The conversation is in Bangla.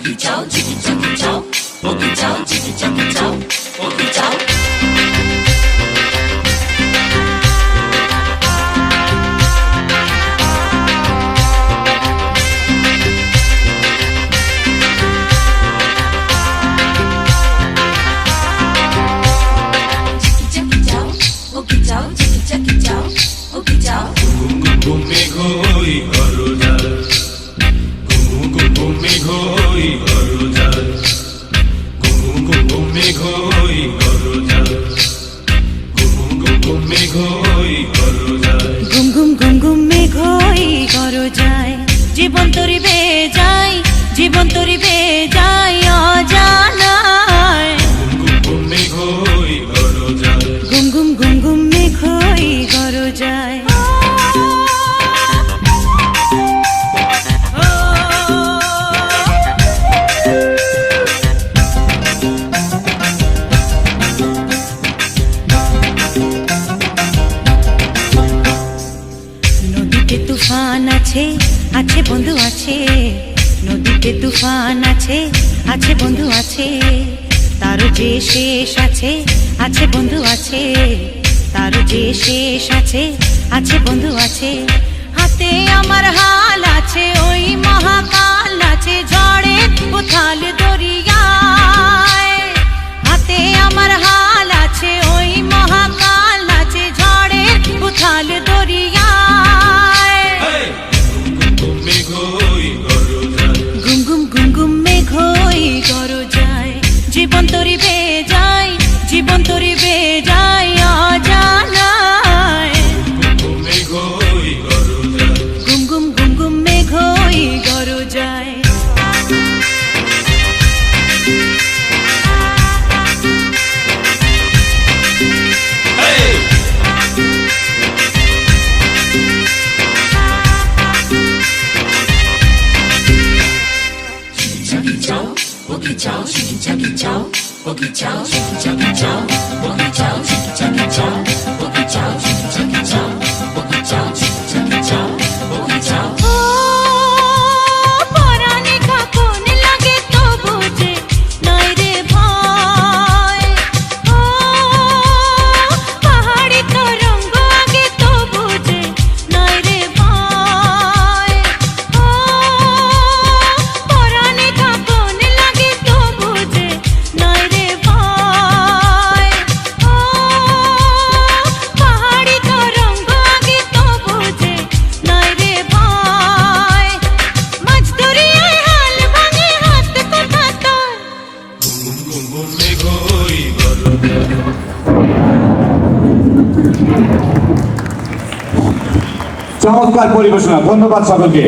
Oki chow, chiki chaki chow. Oki chow, chiki chaki chow. Oki chow. জীবন তরিবে যায়, জীবন তরিবে যায় অজানায়। গুম গুম গুম গুম মেঘ হই গরজায়। নদীতে তুফান আছে, আছে বন্ধু আছে। নদীতে তুফান আছে, আছে বন্ধু আছে। তারও যে শেষ আছে, আছে বন্ধু আছে। তারও যে শেষ আছে, আছে বন্ধু আছে। হাতে আমার হাল আছে, ওই মহাকাল আছে ঝড়ে উথাল দরিয়ায়। হাতে আমার হাল আছে, ওই মহাকাল আছে ঝড়ে উথাল দরিয়ায়। জীবন তরিবে যায়, জীবন তরিবে যায় অজানায়। গুম গুম গুম গুম মেঘ হই গরজায়। Chaki chow, oki chow, chiki chaki chow. Oki chow, chiki chaki chow. Oki chow, chiki chaki chow. Oki chow, chiki chaki chow. Oki chow, chiki chaki chow. Oki chow. পরাণে কাকুন লাগে তো বুঝে নাই রে ভয়। পাহাড়ি তরঙ্গ আগে তো বুঝে নাই রে ভয়। পরাণে কাকুন লাগে তো বুঝে নাই রে ভয়। পাহাড়ি তরঙ্গ আগে তো বুঝে নাই রে ভয়। মাঝ দরিয়ায় হাল ভাঙে হাত কোথা তোর। চমৎকার পরিবেশনা, ধন্যবাদ সকলকে।